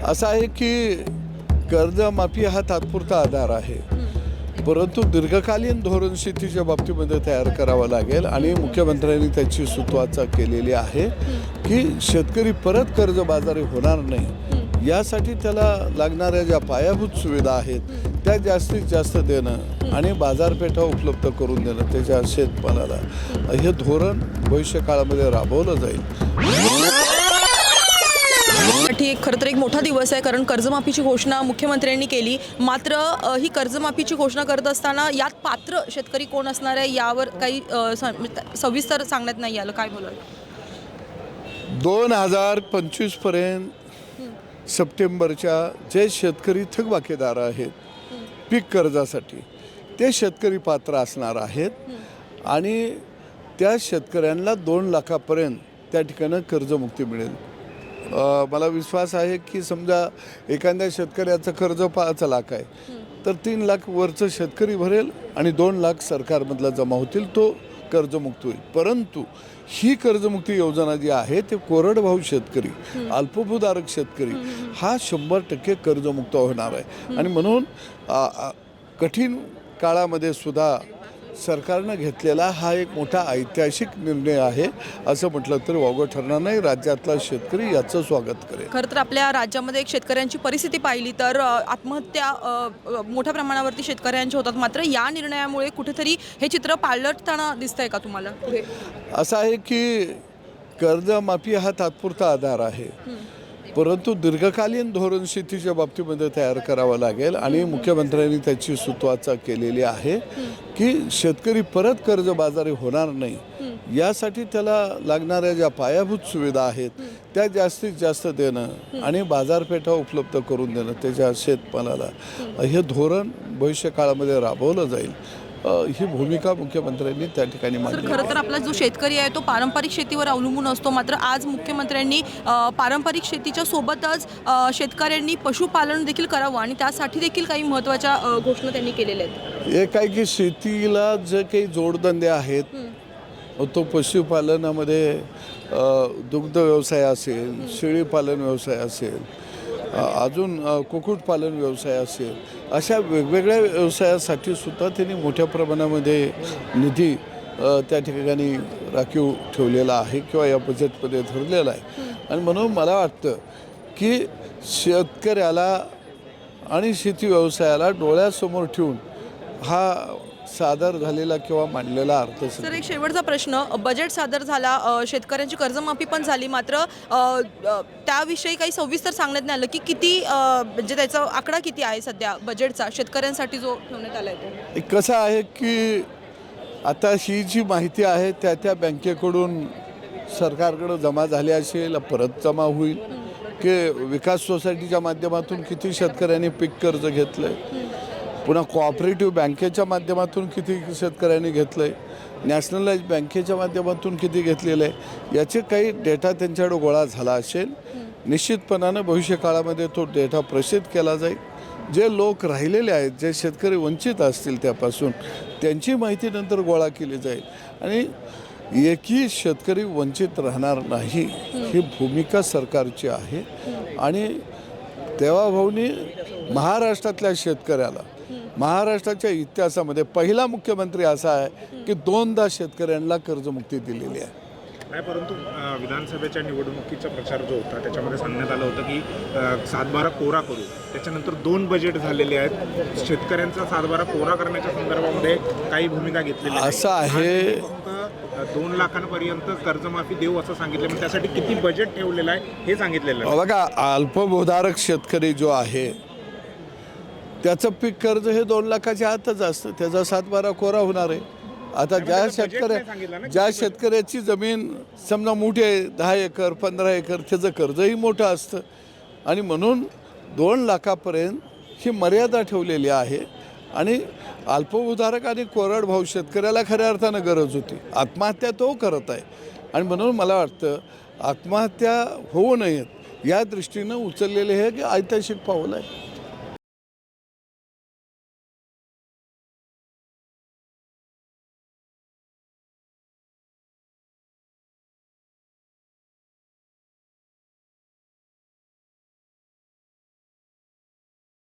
असं आहे की कर्जमाफी हा तात्पुरता आधार आहे, परंतु दीर्घकालीन धोरण शेतीच्या बाबतीमध्ये तयार करावं लागेल आणि मुख्यमंत्र्यांनी त्याची सुतवाचा केलेली आहे की शेतकरी परत कर्जबाजारी होणार नाही यासाठी त्याला लागणाऱ्या ज्या पायाभूत सुविधा आहेत त्या जास्तीत जास्त देणं आणि बाजारपेठा उपलब्ध करून देणं त्याच्या शेतमालाला, हे धोरण भविष्यकाळामध्ये राबवलं जाईल. ठीक, खरं तर एक मोठा दिवस आहे, कारण कर्जमाफीची घोषणा मुख्यमंत्र्यांनी केली. मात्र ही कर्जमाफीची घोषणा करत असताना यात पात्र शेतकरी कोण असणार आहे यावर काही सविस्तर सांगण्यात नाही आलं. काय बोलाल? 2025 पर्यंत सप्टेंबरच्या जे शेतकरी थकबाकीदार आहेत पीक कर्जासाठी, ते शेतकरी पात्र असणार आहेत आणि त्या शेतकऱ्यांना 2 लाखापर्यंत त्या ठिकाणी कर्जमुक्ती मिळेल. मला विश्वास आहे की समजा एखाद्या शेतकऱ्याचं कर्ज 5 लाख आहे तर 3 लाख वरचं शेतकरी भरेल आणि 2 लाख सरकारमधला जमा होतील, तो कर्जमुक्त होईल. परंतु ही कर्जमुक्ती योजना जी आहे ते कोरडभाऊ शेतकरी, अल्पभूधारक शेतकरी हा 100% कर्जमुक्त होणार आहे. आणि म्हणून कठीण काळामध्ये सुद्धा सरकारनं घेतलेला हा एक मोठा ऐतिहासिक निर्णय आहे असं म्हटलं तर वावगं ठरणार नाही. राज्यातला शेतकरी याचं स्वागत करेल. खरं तर आपल्या राज्यामध्ये एक शेतकऱ्यांची परिस्थिती पाहिली तर आत्महत्या मोठ्या प्रमाणावरती शेतकऱ्यांच्या होतात. मात्र या निर्णयामुळे कुठेतरी हे चित्र पालटताना दिसतंय का तुम्हाला? असं आहे की कर्जमाफी हा तात्पुरता आधार आहे, परंतु दीर्घकालीन धोरण शेतीच्या बाबतीमध्ये तयार करावं लागेल आणि मुख्यमंत्र्यांनी त्याची सुतवाचा केलेली आहे की शेतकरी परत कर्जबाजारी होणार नाही यासाठी त्याला लागणाऱ्या ज्या पायाभूत सुविधा आहेत त्या जास्तीत जास्त देणं आणि बाजारपेठा उपलब्ध करून देणं त्याच्या शेतमालाला, हे धोरण भविष्यकाळामध्ये राबवलं जाईल. ही भूमिका मुख्यमंत्र्यांनी त्या ठिकाणी मांडली. खरं तर आपला जो शेतकरी आहे तो पारंपरिक शेतीवर अवलंबून असतो. मात्र आज मुख्यमंत्र्यांनी पारंपरिक शेतीच्या सोबतच शेतकऱ्यांनी पशुपालन देखील करावं आणि त्यासाठी देखील काही महत्त्वाच्या घोषणा त्यांनी केलेल्या आहेत. एक आहे की शेतीला जे काही जोडधंदे आहेत, तो पशुपालनामध्ये दुग्ध व्यवसाय असेल, शेळीपालन व्यवसाय असेल, अजून कुक्कुटपालन व्यवसाय असेल, अशा वेगवेगळ्या व्यवसायासाठी सुद्धा त्यांनी मोठ्या प्रमाणामध्ये निधी त्या ठिकाणी राखीव ठेवलेला आहे किंवा या बजेटमध्ये धरलेला आहे. आणि म्हणून मला वाटतं की शेतकऱ्याला आणि शेती व्यवसायाला डोळ्यासमोर ठेवून हा सादर झालेला किंवा मांडलेला अर्थ. सर, एक शेवटचा प्रश्न. बजेट सादर झाला, शेतकऱ्यांची कर्जमाफी पण झाली, मात्र त्याविषयी काही सविस्तर सांगण्यात नाही आलं की किती म्हणजे त्याचा आकडा किती आहे सध्या बजेटचा शेतकऱ्यांसाठी जो ठेवण्यात आला आहे तो? कसं आहे की आता ही जी माहिती आहे त्या बँकेकडून सरकारकडं जमा झाली असेल, परत जमा होईल की विकास सोसायटीच्या माध्यमातून किती शेतकऱ्यांनी पीक कर्ज घेतलं आहे, पुन्हा कोऑपरेटिव्ह बँकेच्या माध्यमातून किती शेतकऱ्यांनी घेतलं आहे, नॅशनलाइज बँकेच्या माध्यमातून किती घेतलेलं आहे, याचे काही डेटा त्यांच्याकडे गोळा झाला असेल. निश्चितपणानं भविष्यकाळामध्ये तो डेटा प्रसिद्ध केला जाईल. जे लोक राहिलेले आहेत, जे शेतकरी वंचित असतील त्यापासून, त्यांची माहिती नंतर गोळा केली जाईल आणि एकही शेतकरी वंचित राहणार नाही ही भूमिका सरकारची आहे. आणि देवाभाऊनी महाराष्ट्रातल्या शेतकऱ्याला, महाराष्ट्राच्या इतिहासामध्ये पहिला मुख्यमंत्री असा आहे की 2दा शेतकऱ्यांना कर्जमुक्ती दिलेली आहे. नाही, परंतु विधानसभेच्या निवडणुकीचा प्रचार जो होता त्याच्यामध्ये सांगण्यात आलं होतं की 7-12 कोरा करू. त्याच्यानंतर 2 बजेट झालेले आहेत. शेतकऱ्यांचा 7-12 कोरा करण्याच्या संदर्भामध्ये काही भूमिका घेतलेली आहे. असं आहे, 2 लाखांपर्यंत कर्जमाफी देऊ असं सांगितलं. मग त्यासाठी किती बजेट ठेवलेलं आहे हे सांगितलेलं आहे. बघा, अल्पभूधारक शेतकरी जो आहे त्याचं पीक कर्ज हे 2 लाखाच्या आतच असतं, त्याचा 7-12 कोरा होणार आहे. आता ज्या शेतकऱ्याची जमीन समजा मोठी आहे, 10 एकर 15 एकर, त्याचं कर्जही मोठं असतं आणि म्हणून 2 लाखापर्यंत ही मर्यादा ठेवलेली आहे. आणि अल्पभूधारक आणि कोरडभाऊ शेतकऱ्याला खऱ्या अर्थानं गरज होती. आत्महत्या तो करत आहे आणि म्हणून मला वाटतं आत्महत्या होऊ नयेत या दृष्टीनं उचललेले हे ऐतिहासिक पाऊल आहे.